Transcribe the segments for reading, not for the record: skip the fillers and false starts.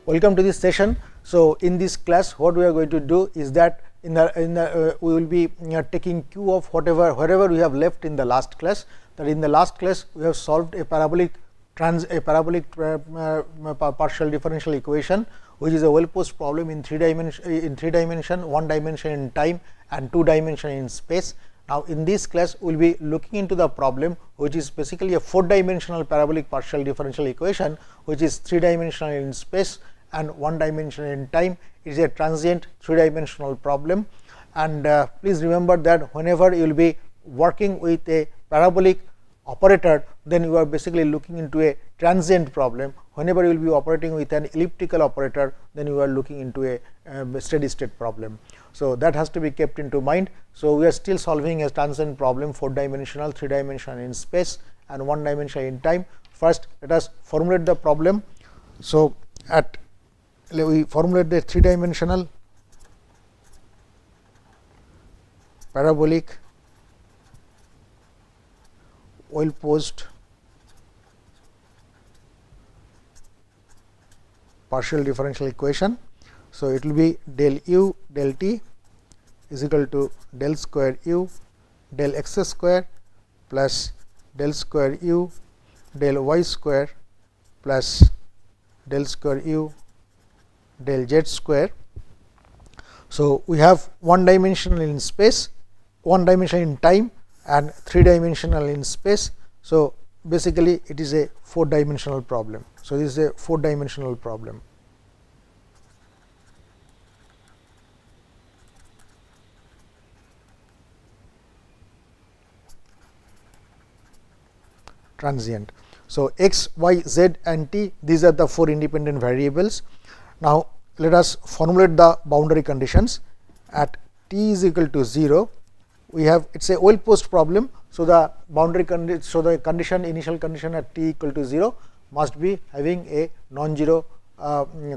Welcome to this session. So, in this class what we are going to do is that we will be taking cue of wherever we have left in the last class. That in the last class we have solved a parabolic partial differential equation, which is a well posed problem in 3 dimension, 1 dimension in time and 2 dimension in space. Now, in this class we will be looking into the problem which is basically a 4 dimensional parabolic partial differential equation, which is 3 dimensional in space and 1 dimension in time. It is a transient 3 dimensional problem, and please remember that whenever you will be working with a parabolic operator, then you are basically looking into a transient problem. Whenever you will be operating with an elliptical operator, then you are looking into a steady state problem. So, that has to be kept into mind. So, we are still solving a transient problem, 4 dimensional, 3 dimensional in space and 1 dimension in time. First, let us formulate the problem. So, we formulate the 3 dimensional parabolic well posed partial differential equation. So, it will be del u del t is equal to del square u del x square plus del square u del y square plus del square u del z square. So, we have 1 dimensional in space, 1 dimension in time and 3 dimensional in space. So, basically it is a 4 dimensional problem. So, this is a 4 dimensional problem. Transient. So, x, y, z and t, these are the 4 independent variables. Now, let us formulate the boundary conditions. At t is equal to 0, we have, it is a well posed problem. So, the boundary condition, so the condition, initial condition at t equal to 0 must be having a non-zero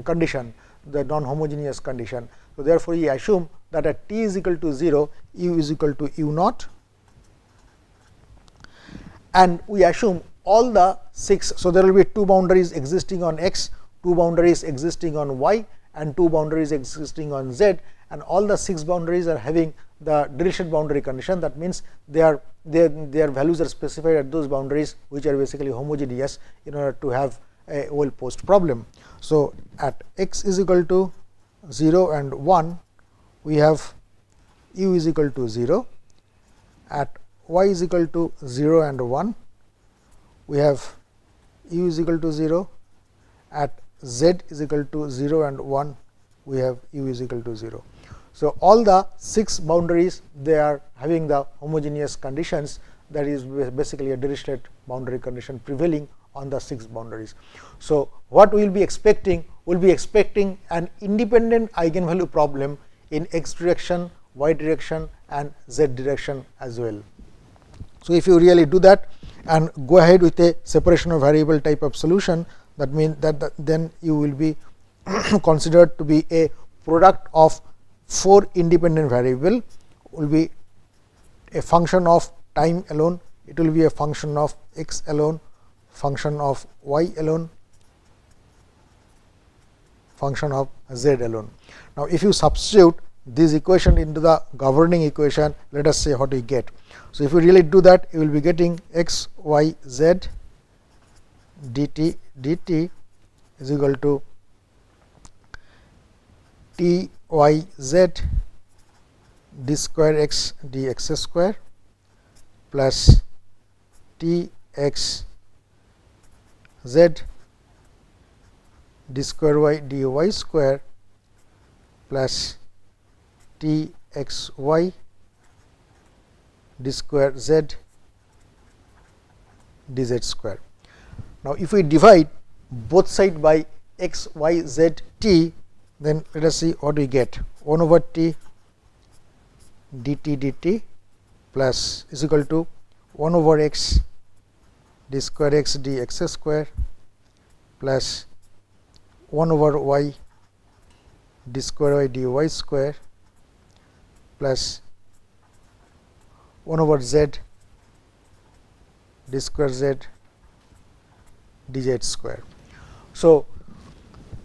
condition, the non-homogeneous condition. So, therefore, we assume that at t is equal to 0, u is equal to u naught, and we assume all the 6. So, there will be 2 boundaries existing on x, 2 boundaries existing on y and 2 boundaries existing on z, and all the 6 boundaries are having the deletion boundary condition. That means, their values are specified at those boundaries which are basically homogeneous in order to have a well posed problem. So, at x is equal to 0 and 1, we have u is equal to 0. At y is equal to 0 and 1, we have u is equal to 0. At z is equal to 0 and 1, we have u is equal to 0. So, all the 6 boundaries, they are having the homogeneous conditions, that is basically a Dirichlet boundary condition prevailing on the 6 boundaries. So, what we will be expecting? We will be expecting an independent eigenvalue problem in x direction, y direction and z direction as well. So, if you really do that and go ahead with a separation of variable type of solution, that means that then you will be considered to be a product of 4 independent variable, will be a function of time alone, it will be a function of x alone, function of y alone, function of z alone. Now, if you substitute this equation into the governing equation, let us say what we get. So, if you really do that, you will be getting x, y, z dt dt is equal to t y z d square x dx square plus t x z d square y dy square plus t x y d square z dz square. Now, if we divide both sides by x, y, z, t, then let us see what we get. 1 over t dt dt plus is equal to 1 over x d square x dx square plus 1 over y d square y dy square plus 1 over z d square z dz square. So,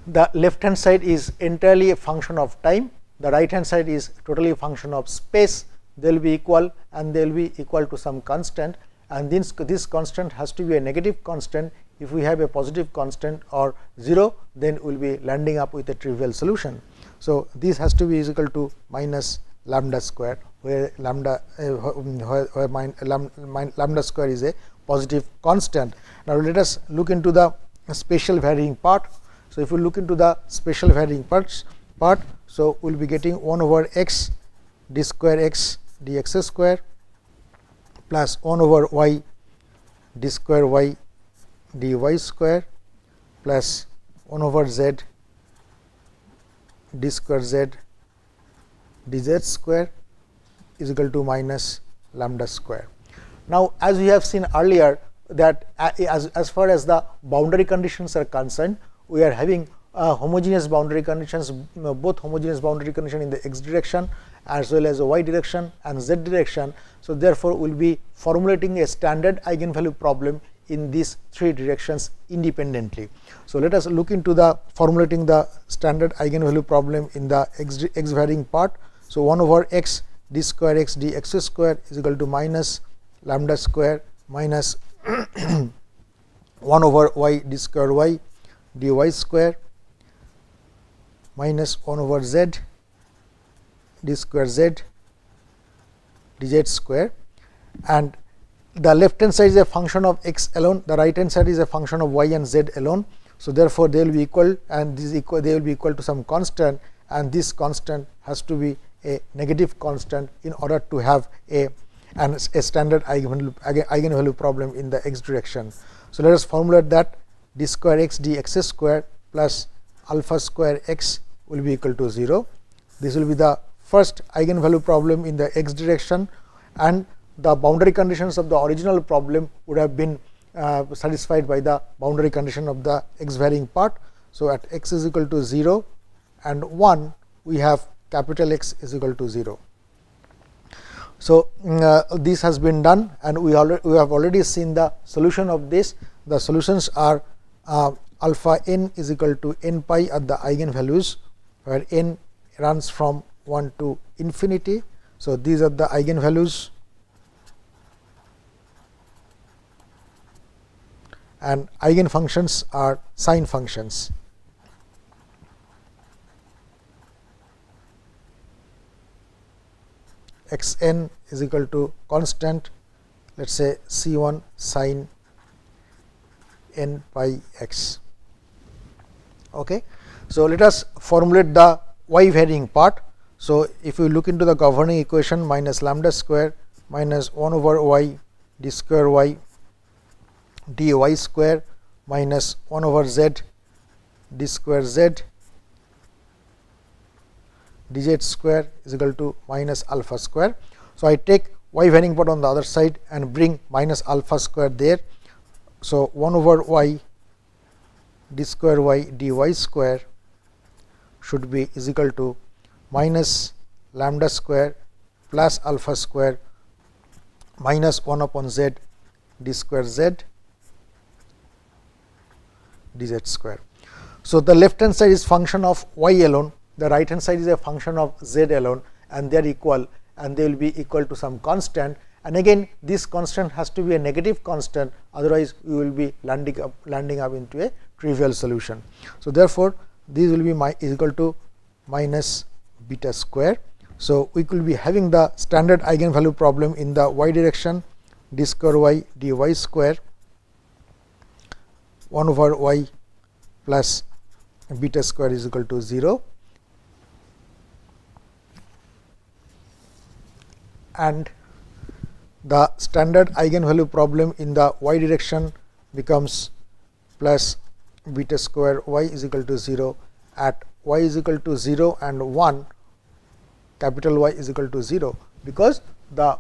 the left hand side is entirely a function of time, the right hand side is totally a function of space. They will be equal and they will be equal to some constant, and this constant has to be a negative constant. If we have a positive constant or 0, then we will be landing up with a trivial solution. So, this has to be is equal to minus lambda square, where lambda lambda square is a positive constant. Now, let us look into the spatial varying part. So, if we look into the spatial varying part, so we will be getting 1 over x d square x dx square plus 1 over y d square y dy square plus 1 over z d square z dz square is equal to minus lambda square. Now, as we have seen earlier that as far as the boundary conditions are concerned, we are having homogeneous boundary conditions, both homogeneous boundary condition in the x direction as well as the y direction and z direction. So, therefore, we will be formulating a standard eigenvalue problem in these 3 directions independently. So, let us look into the formulating the standard eigenvalue problem in the x varying part. So, 1 over x d square x dx square is equal to minus lambda square minus 1 over y d square y dy square minus 1 over z d square z dz square, and the left hand side is a function of x alone, the right hand side is a function of y and z alone. So, therefore, they will be equal and this equal, they will be equal to some constant, and this constant has to be a negative constant in order to have a standard eigenvalue problem in the x direction. So, let us formulate that d square x dx square plus alpha square x will be equal to 0. This will be the first eigenvalue problem in the x direction, and the boundary conditions of the original problem would have been satisfied by the boundary condition of the x varying part. So, at x is equal to 0 and 1, we have capital X is equal to 0. So, this has been done, and we have already seen the solution of this. The solutions are alpha n is equal to n pi at the eigenvalues, where n runs from 1 to infinity. So, these are the eigenvalues, and eigenfunctions are sine functions. X n is equal to constant, let us say C 1 sine n pi x. Okay. So, let us formulate the y varying part. So, if we look into the governing equation, minus lambda square minus 1 over y d square y dy square minus 1 over z d square z dz square is equal to minus alpha square. So, I take y varying part on the other side and bring minus alpha square there. So, 1 over y d square y dy square should be is equal to minus lambda square plus alpha square minus 1 upon z d square z dz square. So, the left hand side is function of y alone, the right hand side is a function of z alone, and they are equal, and they will be equal to some constant, and again this constant has to be a negative constant, otherwise we will be landing up into a trivial solution. So, therefore, this will be is equal to minus beta square. So, we will be having the standard eigenvalue problem in the y direction, d square y dy square 1 over y plus beta square is equal to 0, and the standard eigenvalue problem in the y direction becomes plus beta square y is equal to 0 at y is equal to 0 and 1, capital Y is equal to 0, because the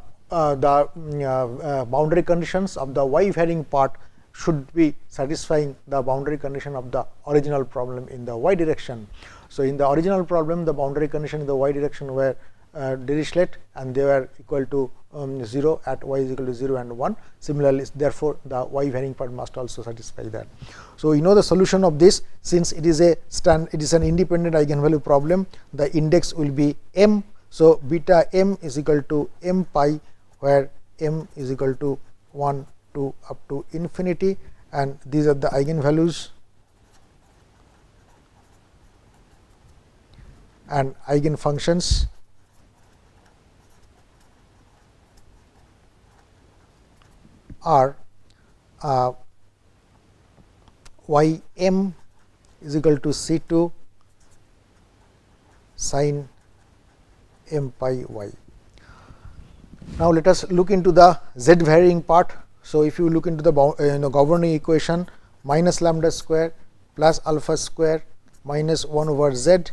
boundary conditions of the y varying part should be satisfying the boundary condition of the original problem in the y direction. So, in the original problem, the boundary condition in the y direction were Dirichlet, and they were equal to 0 at y is equal to 0 and 1. Similarly, therefore, the y varying part must also satisfy that. So, you know the solution of this, since it is an independent eigenvalue problem, the index will be m. So, beta m is equal to m pi, where m is equal to 1 to up to infinity, and these are the eigenvalues and eigenfunctions are y m is equal to C 2 sin m pi y. Now, let us look into the z varying part. So, if you look into the governing equation, minus lambda square plus alpha square minus 1 over z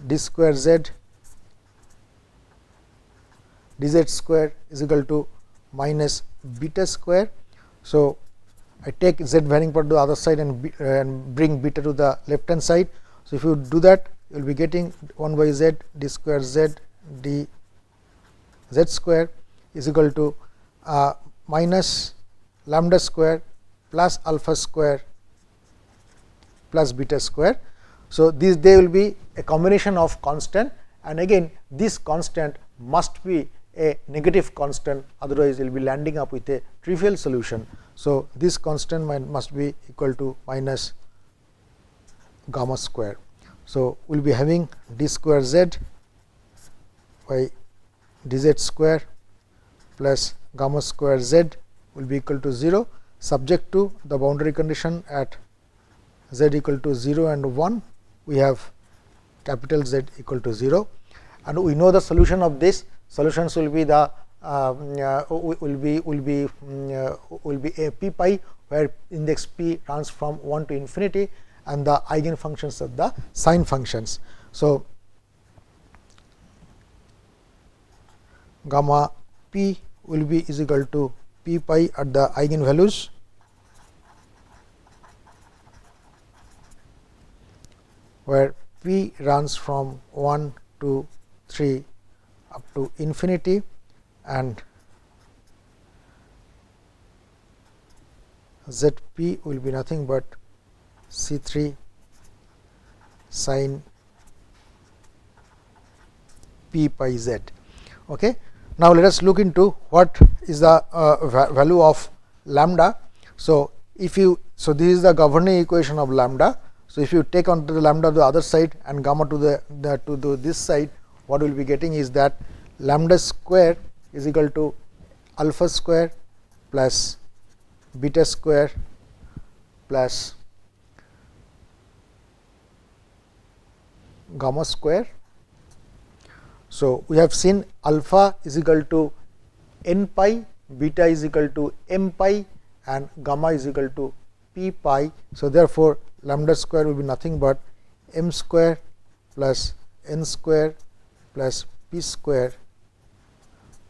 d square z dz square is equal to minus beta square. So, I take z varying part to the other side and bring beta to the left hand side. So, if you do that, you will be getting 1 by z d square z d z square is equal to minus lambda square plus alpha square plus beta square. So, they will be a combination of constant, and again this constant must be a negative constant, otherwise you will be landing up with a trivial solution. So, this constant must be equal to minus gamma square. So, we will be having d square z by dz square plus gamma square z will be equal to 0, subject to the boundary condition at z equal to 0 and 1. We have capital Z equal to 0, and we know the solution of this. Solutions will be the will be a p pi, where index p runs from 1 to infinity, and the eigenfunctions of the sine functions. So, gamma p will be is equal to p pi at the eigenvalues where p runs from 1 to 3 up to infinity, and z p will be nothing but C 3 sin p pi z. Okay. Now, let us look into what is the value of lambda. So, this is the governing equation of lambda. So, if you take on to the lambda to the other side and gamma to this side, what we will be getting is that lambda square is equal to alpha square plus beta square plus gamma square. So, we have seen alpha is equal to n pi, beta is equal to m pi, and gamma is equal to p pi. So, therefore, lambda square will be nothing but m square plus n square plus p square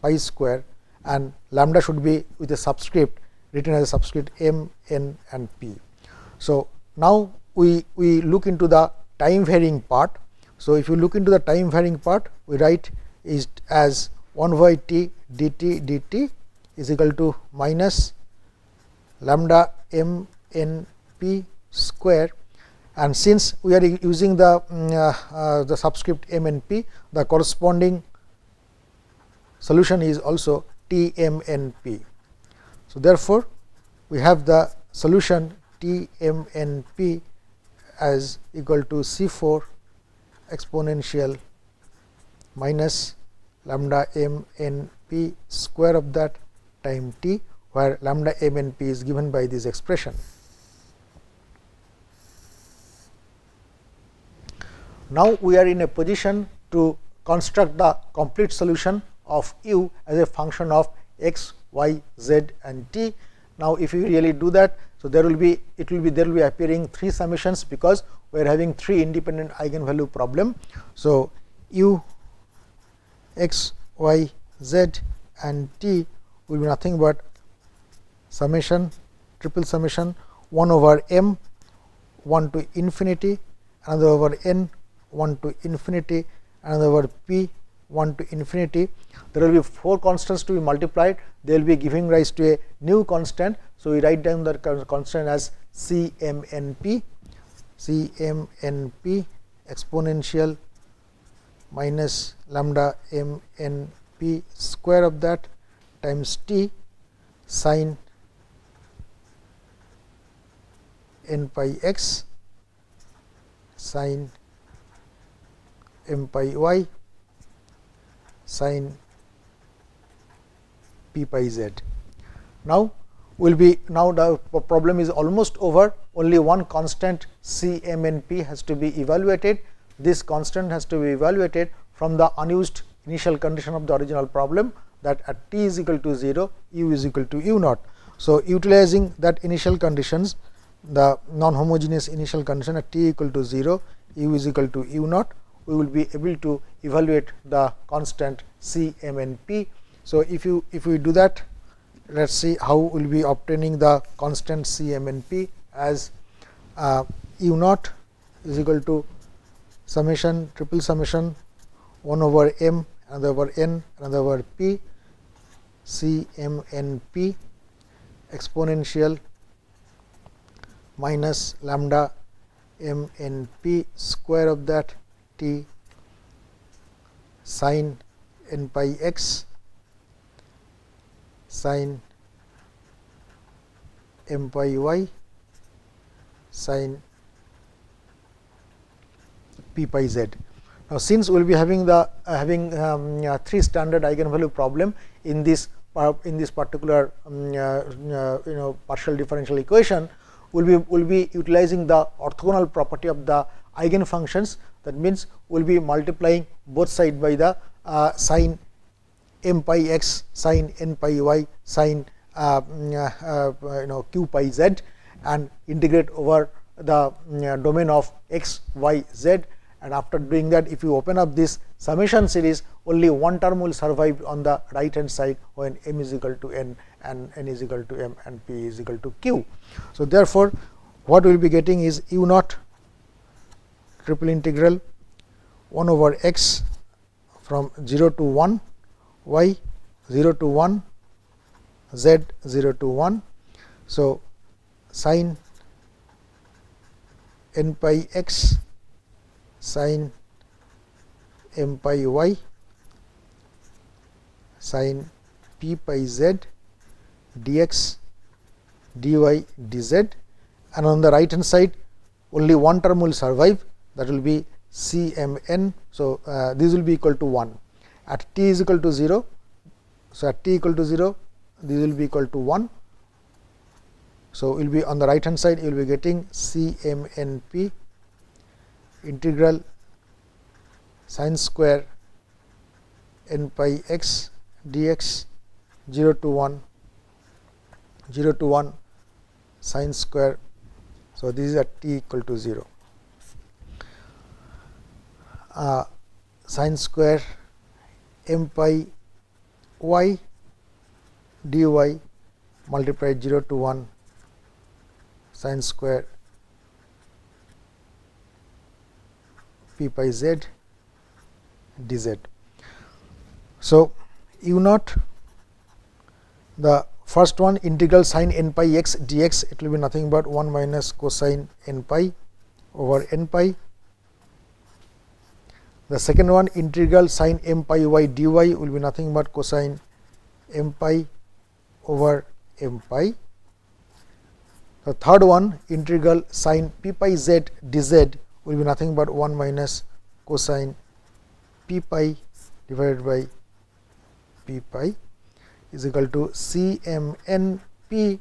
pi square, and lambda should be with a subscript, written as a subscript m, n and p. So, now we look into the time varying part. So, if you look into the time varying part, we write is as 1 by t dt dt is equal to minus lambda m n p square, and since we are using the subscript m n p, the corresponding solution is also t m n p. So, therefore, we have the solution t m n p as equal to C 4 exponential minus lambda m n p square of that time t, where lambda m n p is given by this expression. Now, we are in a position to construct the complete solution of u as a function of x, y, z and t. Now, if you really do that, so there will be appearing 3 summations, because we are having 3 independent eigenvalue problem. So, u x, y, z and t will be nothing but summation, triple summation 1 over m 1 to infinity, another over n 1 to infinity, another over p 1 to infinity, there will be 4 constants to be multiplied, they will be giving rise to a new constant. So, we write down the constant as CMNP, exponential minus lambda MNP square of that times t sin n pi x sin m pi y sin p pi z. Now, the problem is almost over, only one constant CMNP has to be evaluated. This constant has to be evaluated from the unused initial condition of the original problem, that at t is equal to 0, u is equal to u naught. So, utilizing that initial conditions, the non-homogeneous initial condition at t equal to 0, u is equal to u naught, we will be able to evaluate the constant CMNP. So, if we do that, let us see how we will be obtaining the constant CMNP as u naught is equal to summation triple summation 1 over m, another over n, another over p, CMNP exponential minus lambda MNP square of that t sin n pi x sin m pi y sin p pi z. Now, since we will be having the 3 standard eigenvalue problem in this particular partial differential equation, we will be utilizing the orthogonal property of the eigenfunctions. That means, we will be multiplying both sides by the sin m pi x sin n pi y sin q pi z and integrate over the domain of x, y, z, and after doing that, if you open up this summation series, only one term will survive on the right hand side when m is equal to n and n is equal to m and p is equal to q. So, therefore, what we will be getting is u naught triple integral 1 over x from 0 to 1, y 0 to 1, z 0 to 1. So, sin n pi x sin m pi y sin p pi z dx dy dz, and on the right hand side only one term will survive, that will be CMN. So, this will be equal to 1 at t is equal to 0. So, at t equal to 0, this will be equal to 1. So, we will be on the right hand side, you will be getting CMNP integral sin square n pi x dx 0 to 1 sin square. So, this is at t equal to 0 sin square m pi y dy multiplied 0 to 1 sin square p pi z dz. So, u naught, the first one integral sin n pi x dx, it will be nothing but 1 minus cosine n pi over n pi. The second one integral sin m pi y dy will be nothing but cosine m pi over m pi. The third one integral sin p pi z dz will be nothing but 1 minus cosine p pi divided by p pi is equal to CMNP,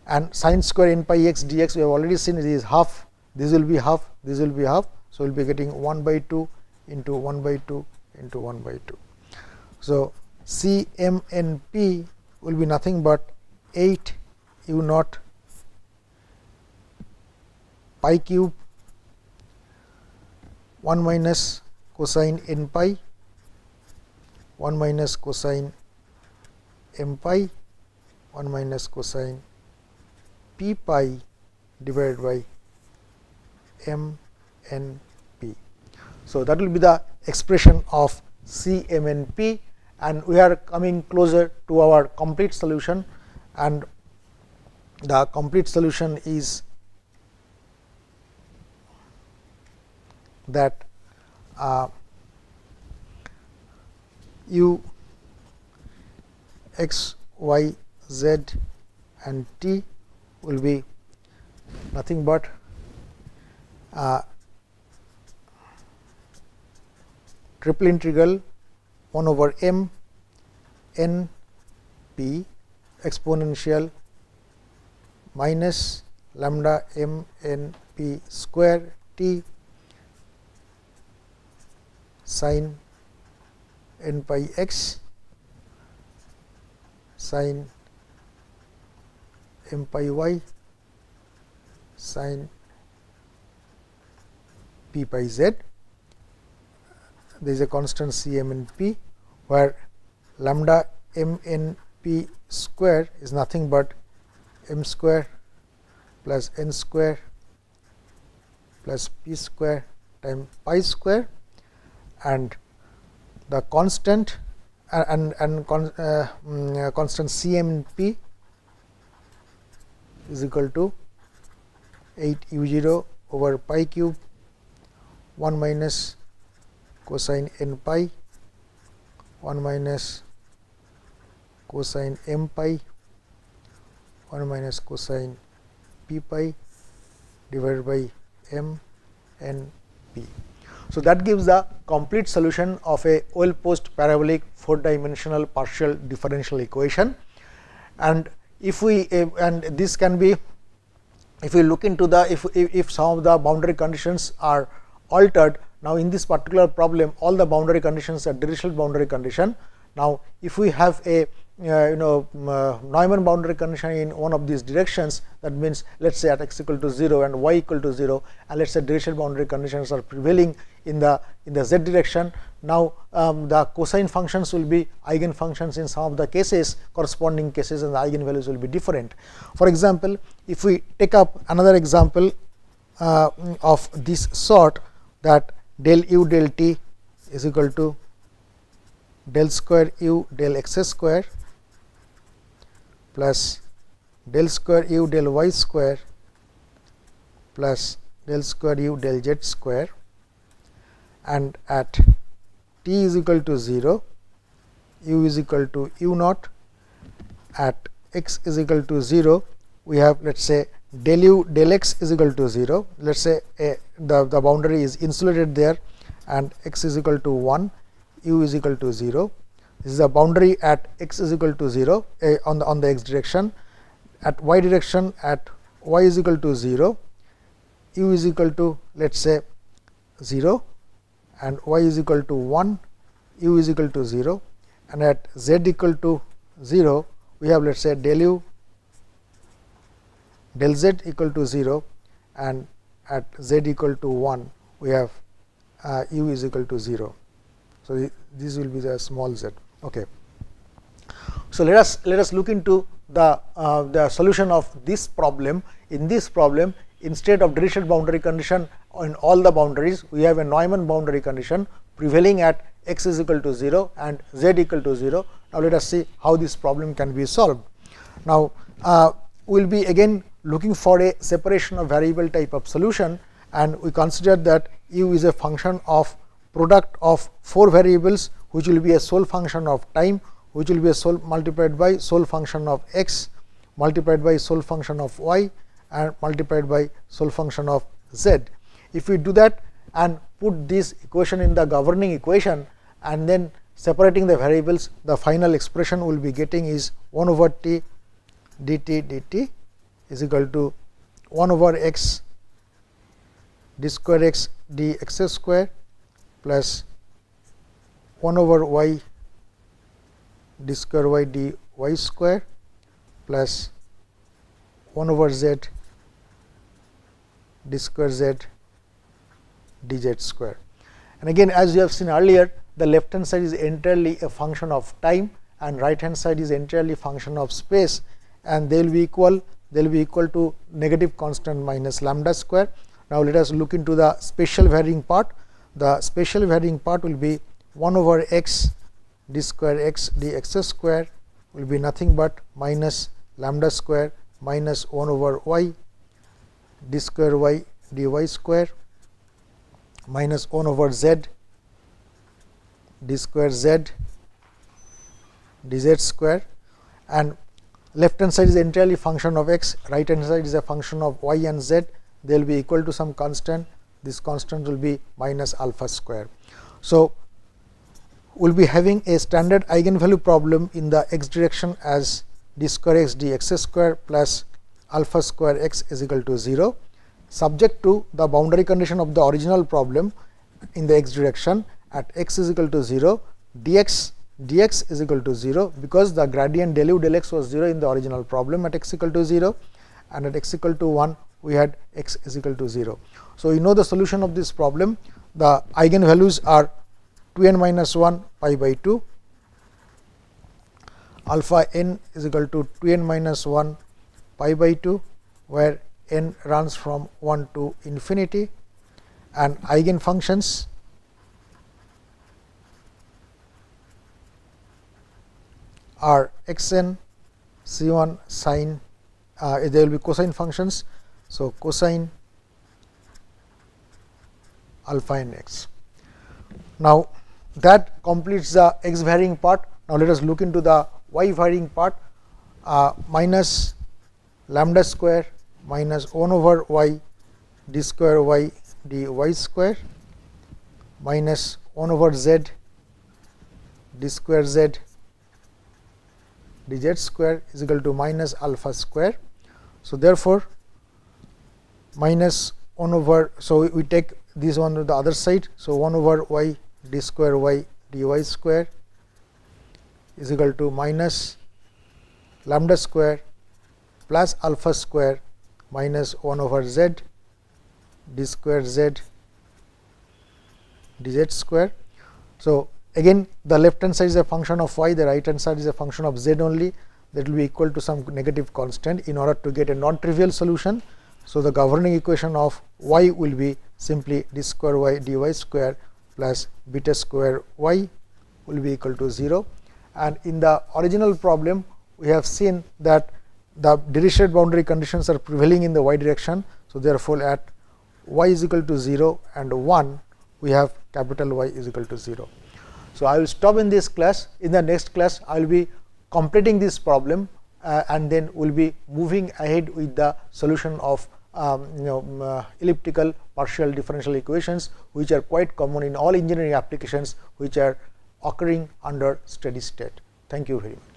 and sin square n pi x dx we have already seen, it is half, this will be half, this will be half. So, we will be getting 1 by 2 into 1 by 2 into 1 by 2. So, CMNP will be nothing but 8 u naught pi cube 1 minus cosine n pi 1 minus cosine m pi 1 minus cosine p pi divided by m n p. So, that will be the expression of CMNP, and we are coming closer to our complete solution, and the complete solution is that u x y z and t will be nothing but triple integral 1 over m n p exponential minus lambda m n p square t sin n pi x sin m pi y sin p pi z. There is a constant C m n p, where lambda m n p square is nothing but m square plus n square plus p square times pi square, and the constant constant C m n p is equal to 8 u 0 over pi cube 1 minus cosine n pi 1 minus cosine m pi 1 minus cosine p pi divided by m n p. So, that gives the complete solution of a well posed parabolic 4-dimensional partial differential equation. And if we and this can be, if we look into the, if some of the boundary conditions are altered. Now, in this particular problem, all the boundary conditions are differential boundary condition. Now, if we have a Neumann boundary condition in one of these directions, that means let us say at x equal to 0 and y equal to 0, and let us say differential boundary conditions are prevailing in the z direction. Now, the cosine functions will be eigen functions in some of the cases, corresponding cases, and the eigenvalues will be different. For example, if we take up another example of this sort, that del u del t is equal to del square u del x square plus del square u del y square plus del square u del z square, and at t is equal to 0, u is equal to u naught, at x is equal to 0, we have let us say del u del x is equal to 0. Let us say the boundary is insulated there, and x is equal to 1, u is equal to 0. This is the boundary at x is equal to 0 on the x direction. At y direction, at y is equal to 0, u is equal to let us say 0, and y is equal to 1, u is equal to 0, and at z equal to 0, we have let us say del u del z equal to 0, and at z equal to 1, we have u is equal to 0. So, this will be the small z. Okay. So, let us look into the solution of this problem. In this problem, instead of differential boundary condition on all the boundaries, we have a Neumann boundary condition prevailing at x is equal to 0 and z equal to 0. Now, let us see how this problem can be solved. Now, we will be again looking for a separation of variable type of solution, and we consider that u is a function of product of 4 variables, which will be a sole function of time, which will be a sole multiplied by sole function of x, multiplied by sole function of y, and multiplied by sole function of z. If we do that and put this equation in the governing equation, and then separating the variables, the final expression we will be getting is 1 over t dt dt is equal to 1 over x d square x dx square plus 1 over y d square y dy square plus 1 over z d square z dz square. And again, as you have seen earlier, the left hand side is entirely a function of time and right hand side is entirely function of space, and they will be equal to negative constant minus lambda square. Now, let us look into the spatial varying part. The spatial varying part will be 1 over x d square x dx square will be nothing but minus lambda square minus 1 over y d square y dy square minus 1 over z d square z dz square, and left hand side is entirely function of x, right hand side is a function of y and z. They will be equal to some constant. This constant will be minus alpha square. So, we will be having a standard eigenvalue problem in the x direction as d square x dx square plus alpha square x is equal to 0, subject to the boundary condition of the original problem in the x direction at x is equal to 0, dx is equal to 0, because the gradient del u del x was 0 in the original problem at x equal to 0, and at x equal to 1 we had x is equal to 0. So, you know the solution of this problem. The eigenvalues are 2n minus 1 pi by 2, alpha n is equal to 2n minus 1 pi by 2, where n runs from 1 to infinity, and eigenfunctions are xn c1 sine, there will be cosine functions. So, cosine alpha n x. Now, that completes the x varying part. Now, let us look into the y varying part. Minus lambda square minus 1 over y d square y dy square minus 1 over z d square z dz square is equal to minus alpha square. So, therefore, minus 1 over, so we take this one to the other side. So, 1 over y d square y dy square is equal to minus lambda square plus alpha square minus 1 over z d square z dz square. So, again the left hand side is a function of y, the right hand side is a function of z only, that will be equal to some negative constant in order to get a non-trivial solution. So, the governing equation of y will be simply d square y dy square plus beta square y will be equal to 0. And in the original problem, we have seen that the Dirichlet boundary conditions are prevailing in the y direction. So, therefore, at y is equal to 0 and 1, we have capital Y is equal to 0. So, I will stop in this class. In the next class, I will be completing this problem and then we will be moving ahead with the solution of elliptical partial differential equations, which are quite common in all engineering applications which are occurring under steady state. Thank you very much.